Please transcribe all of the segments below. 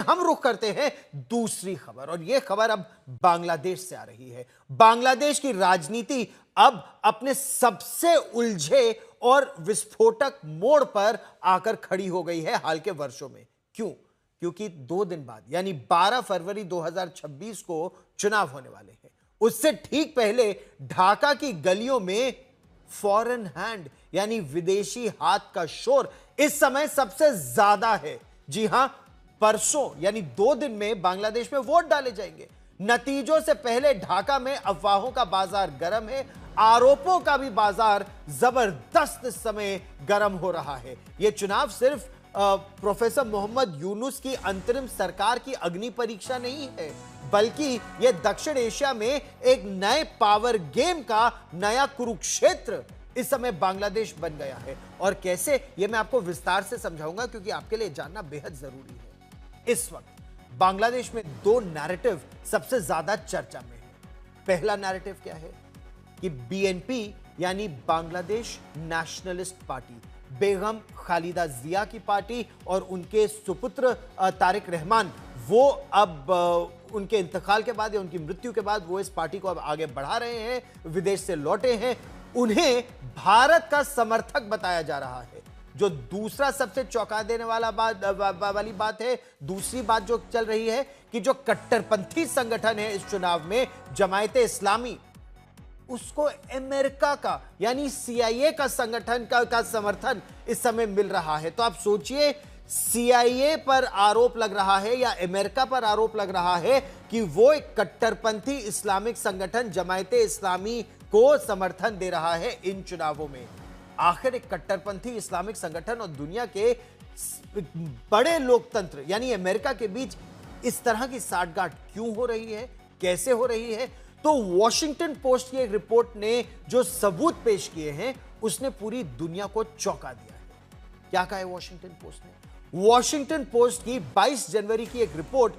हम रुख करते हैं दूसरी खबर, और यह खबर अब बांग्लादेश से आ रही है। बांग्लादेश की राजनीति अब अपने सबसे उलझे और विस्फोटक मोड़ पर आकर खड़ी हो गई है हाल के वर्षों में। क्यों? क्योंकि 2 दिन बाद यानी 12 फरवरी 2026 को चुनाव होने वाले हैं। उससे ठीक पहले ढाका की गलियों में फॉरेन हैंड यानी विदेशी हाथ का शोर इस समय सबसे ज्यादा है। जी हां, परसों यानी 2 दिन में बांग्लादेश में वोट डाले जाएंगे। नतीजों से पहले ढाका में अफवाहों का बाजार गर्म है, आरोपों का भी बाजार जबरदस्त इस समय गर्म हो रहा है। यह चुनाव सिर्फ प्रोफेसर मोहम्मद यूनुस की अंतरिम सरकार की अग्नि परीक्षा नहीं है, बल्कि यह दक्षिण एशिया में एक नए पावर गेम का नया कुरुक्षेत्र इस समय बांग्लादेश बन गया है। और कैसे, यह मैं आपको विस्तार से समझाऊंगा, क्योंकि आपके लिए जानना बेहद जरूरी है। इस वक्त बांग्लादेश में 2 नैरेटिव सबसे ज्यादा चर्चा में है। पहला नैरेटिव क्या है कि बीएनपी यानी बांग्लादेश नेशनलिस्ट पार्टी, बेगम खालिदा जिया की पार्टी और उनके सुपुत्र तारिक रहमान, वो अब उनके इंतकाल के बाद या उनकी मृत्यु के बाद वो इस पार्टी को अब आगे बढ़ा रहे हैं, विदेश से लौटे हैं। उन्हें भारत का समर्थक बताया जा रहा है। जो दूसरा सबसे चौंका देने वाली बात है, दूसरी बात जो चल रही है कि जो कट्टरपंथी संगठन है इस चुनाव में, जमायते इस्लामी, उसको अमेरिका का यानी सीआईए का संगठन का समर्थन इस समय मिल रहा है। तो आप सोचिए, सीआईए पर आरोप लग रहा है या अमेरिका पर आरोप लग रहा है कि वो एक कट्टरपंथी इस्लामिक संगठन जमायते इस्लामी को समर्थन दे रहा है इन चुनावों में। आखिर एक कट्टरपंथी इस्लामिक संगठन और दुनिया के बड़े लोकतंत्र यानी अमेरिका के बीच इस तरह की साठगांठ क्यों हो रही है, कैसे हो रही है? तो वॉशिंगटन पोस्ट की एक रिपोर्ट ने जो सबूत पेश किए हैं, उसने पूरी दुनिया को चौंका दिया है। क्या कहा है वॉशिंगटन पोस्ट ने? वॉशिंगटन पोस्ट की 22 जनवरी की एक रिपोर्ट,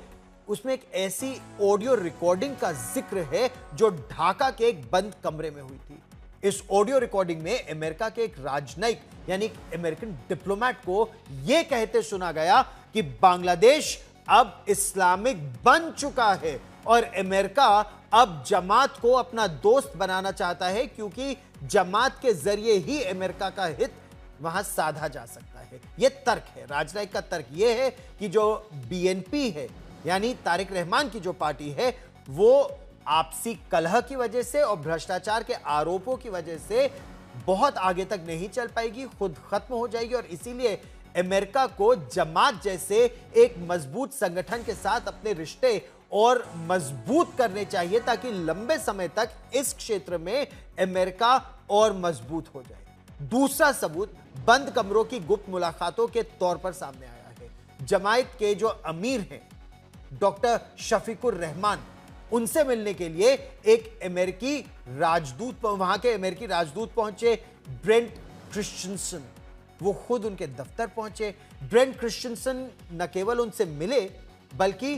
उसमें एक ऐसी ऑडियो रिकॉर्डिंग का जिक्र है जो ढाका के एक बंद कमरे में हुई थी। इस ऑडियो रिकॉर्डिंग में अमेरिका के एक राजनयिक यानी एक अमेरिकन डिप्लोमेट को यह कहते सुना गया कि बांग्लादेश अब इस्लामिक बन चुका है और अमेरिका अब जमात को अपना दोस्त बनाना चाहता है, क्योंकि जमात के जरिए ही अमेरिका का हित वहां साधा जा सकता है। यह तर्क है, राजनयिक का तर्क यह है कि जो बीएनपी है यानी तारिक रहमान की जो पार्टी है, वो आपसी कलह की वजह से और भ्रष्टाचार के आरोपों की वजह से बहुत आगे तक नहीं चल पाएगी, खुद खत्म हो जाएगी। और इसीलिए अमेरिका को जमात जैसे एक मजबूत संगठन के साथ अपने रिश्ते और मजबूत करने चाहिए, ताकि लंबे समय तक इस क्षेत्र में अमेरिका और मजबूत हो जाए। दूसरा सबूत बंद कमरों की गुप्त मुलाकातों के तौर पर सामने आया है। जमायत के जो अमीर हैं डॉक्टर शफीकुर रहमान, उनसे मिलने के लिए एक अमेरिकी राजदूत, वहां के अमेरिकी राजदूत पहुंचे, ब्रेंट क्रिश्चियनसन। वो खुद उनके दफ्तर पहुंचे। ब्रेंट क्रिश्चियनसन न केवल उनसे मिले, बल्कि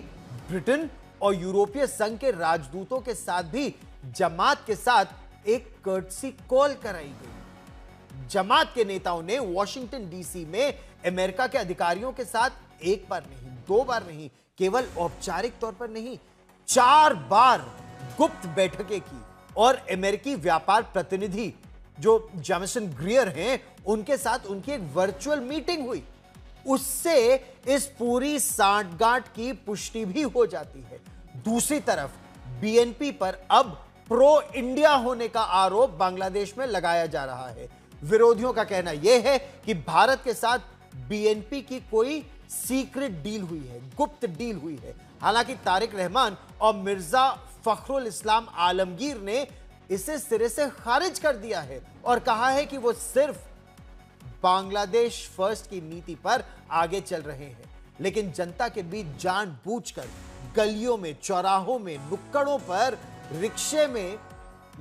ब्रिटेन और यूरोपीय संघ के राजदूतों के साथ भी जमात के साथ एक कर्टसी कॉल कराई गई। जमात के नेताओं ने वॉशिंगटन डीसी में अमेरिका के अधिकारियों के साथ एक बार नहीं, 2 बार नहीं, केवल औपचारिक तौर पर नहीं, 4 बार गुप्त बैठकें की। और अमेरिकी व्यापार प्रतिनिधि जो जेमिसन ग्रियर हैं, उनके साथ उनकी एक वर्चुअल मीटिंग हुई। उससे इस पूरी सांठगांठ की पुष्टि भी हो जाती है। दूसरी तरफ बीएनपी पर अब प्रो इंडिया होने का आरोप बांग्लादेश में लगाया जा रहा है। विरोधियों का कहना यह है कि भारत के साथ बीएनपी की कोई सीक्रेट डील हुई है, गुप्त डील हुई है। हालांकि तारिक रहमान और मिर्जा फखरुल इस्लाम आलमगीर ने इसे सिरे से खारिज कर दिया है और कहा है कि वो सिर्फ बांग्लादेश फर्स्ट की नीति पर आगे चल रहे हैं। लेकिन जनता के बीच जानबूझकर गलियों में, चौराहों में, नुक्कड़ों पर, रिक्शे में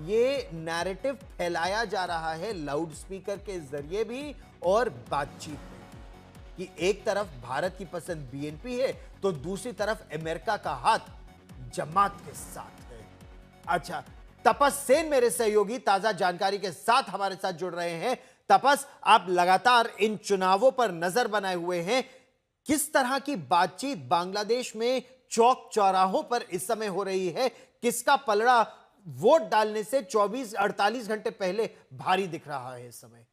ये नैरेटिव फैलाया जा रहा है, लाउड स्पीकर के जरिए भी और बातचीत में, कि एक तरफ भारत की पसंद बीएनपी है तो दूसरी तरफ अमेरिका का हाथ जमात के साथ है। अच्छा, तपस सेन मेरे सहयोगी ताजा जानकारी के साथ हमारे साथ जुड़ रहे हैं। तपस, आप लगातार इन चुनावों पर नजर बनाए हुए हैं, किस तरह की बातचीत बांग्लादेश में चौक चौराहों पर इस समय हो रही है? किसका पलड़ा वोट डालने से 24-48 घंटे पहले भारी दिख रहा है इस समय?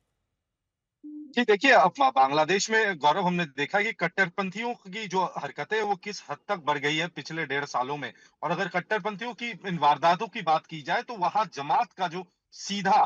जी देखिए, अब बांग्लादेश में गौरव हमने देखा कि कट्टरपंथियों की जो हरकतें हैं वो किस हद तक बढ़ गई है पिछले 1.5 सालों में। और अगर कट्टरपंथियों की इन वारदातों की बात की जाए तो वहां जमात का जो सीधा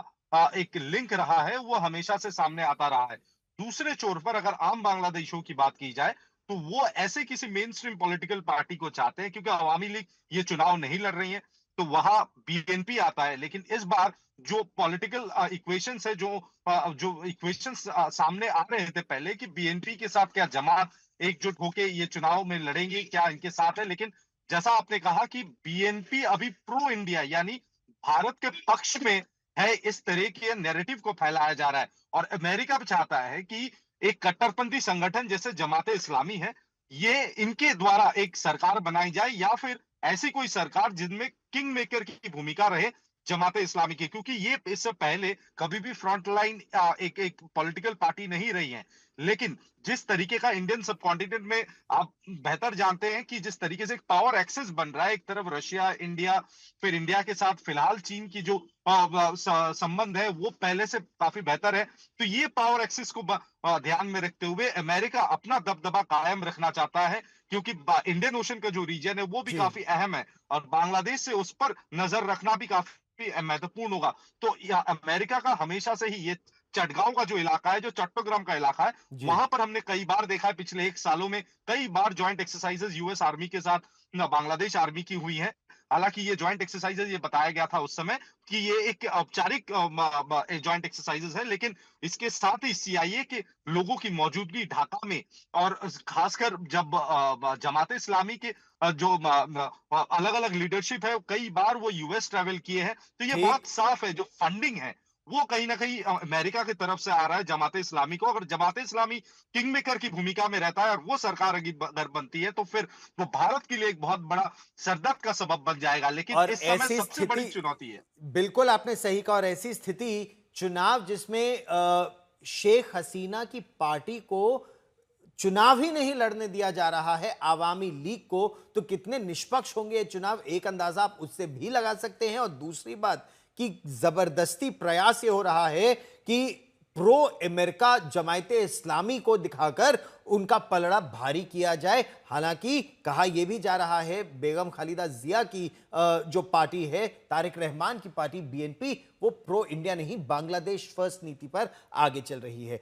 एक लिंक रहा है वो हमेशा से सामने आता रहा है। दूसरे छोर पर अगर आम बांग्लादेशियों की बात की जाए तो वो ऐसे किसी मेन स्ट्रीम पॉलिटिकल पार्टी को चाहते हैं, क्योंकि अवामी लीग ये चुनाव नहीं लड़ रही है तो वहां बीएनपी आता है। लेकिन इस बार जो पॉलिटिकल इक्वेशंस है, जो इक्वेशंस सामने आ रहे थे पहले कि बीएनपी के साथ क्या जमात एकजुट होके ये चुनाव में लड़ेंगे, क्या इनके साथ है। लेकिन जैसा आपने कहा कि बीएनपी अभी प्रो इंडिया यानी भारत के पक्ष में है, इस तरह के नैरेटिव को फैलाया जा रहा है। और अमेरिका भी चाहता है कि एक कट्टरपंथी संगठन जैसे जमाते इस्लामी है, ये इनके द्वारा एक सरकार बनाई जाए या फिर ऐसी कोई सरकार जिनमें किंग मेकर की भूमिका रहे जमाते इस्लामी की, क्योंकि ये इससे पहले कभी भी फ्रंट लाइन एक एक पॉलिटिकल पार्टी नहीं रही है। लेकिन जिस तरीके का इंडियन सब कॉन्टिनेंट में आप बेहतर जानते हैं कि जिस तरीके से एक पावर एक्सेस बन रहा है, एक तरफ रशिया, इंडिया, फिर इंडिया के साथ फिलहाल चीन की जो संबंध है वो पहले से काफी बेहतर है। तो ये पावर एक्सेस को ध्यान में रखते हुए अमेरिका अपना दबदबा कायम रखना चाहता है, क्योंकि इंडियन ओशन का जो रीजन है वो भी जी। काफी अहम है और बांग्लादेश से उस पर नजर रखना भी काफी महत्वपूर्ण होगा। तो अमेरिका का हमेशा से ही ये चटगांव का जो इलाका है, जो चट्टोग्राम का इलाका है, जी। वहां पर हमने कई बार देखा है पिछले 1 सालों में कई बार ज्वाइंट एक्सरसाइजेज यूएस आर्मी के साथ बांग्लादेश आर्मी की हुई है। हालांकि ये ज्वाइंट एक्सरसाइजेज ये बताया गया था उस समय कि ये एक औपचारिक ज्वाइंट एक्सरसाइजेज है, लेकिन इसके साथ ही सीआईए के लोगों की मौजूदगी ढाका में और खासकर जब जमात इस्लामी के जो अलग अलग लीडरशिप है कई बार वो यूएस ट्रैवल किए हैं, तो ये ठीक। बहुत साफ है जो फंडिंग है वो कहीं ना कहीं अमेरिका की तरफ से आ रहा है जमात इस्लामी को। अगर जमात इस्लामी किंग मेकर की भूमिका में रहता है और वो सरकार अगर बनती है तो फिर वो भारत के लिए एक बहुत बड़ा सरदर्द का सबब बन जाएगा। लेकिन और इस समय ऐसी सबसे बड़ी स्थिति, चुनौती है। बिल्कुल आपने सही कहा, और ऐसी स्थिति चुनाव जिसमें शेख हसीना की पार्टी को चुनाव ही नहीं लड़ने दिया जा रहा है आवामी लीग को, तो कितने निष्पक्ष होंगे ये चुनाव, एक अंदाजा आप उससे भी लगा सकते हैं। और दूसरी बात कि जबरदस्ती प्रयास ये हो रहा है कि प्रो अमेरिका जमायते इस्लामी को दिखाकर उनका पलड़ा भारी किया जाए। हालांकि कहा यह भी जा रहा है बेगम खालिदा जिया की जो पार्टी है, तारिक रहमान की पार्टी बीएनपी, वो प्रो इंडिया नहीं बांग्लादेश फर्स्ट नीति पर आगे चल रही है।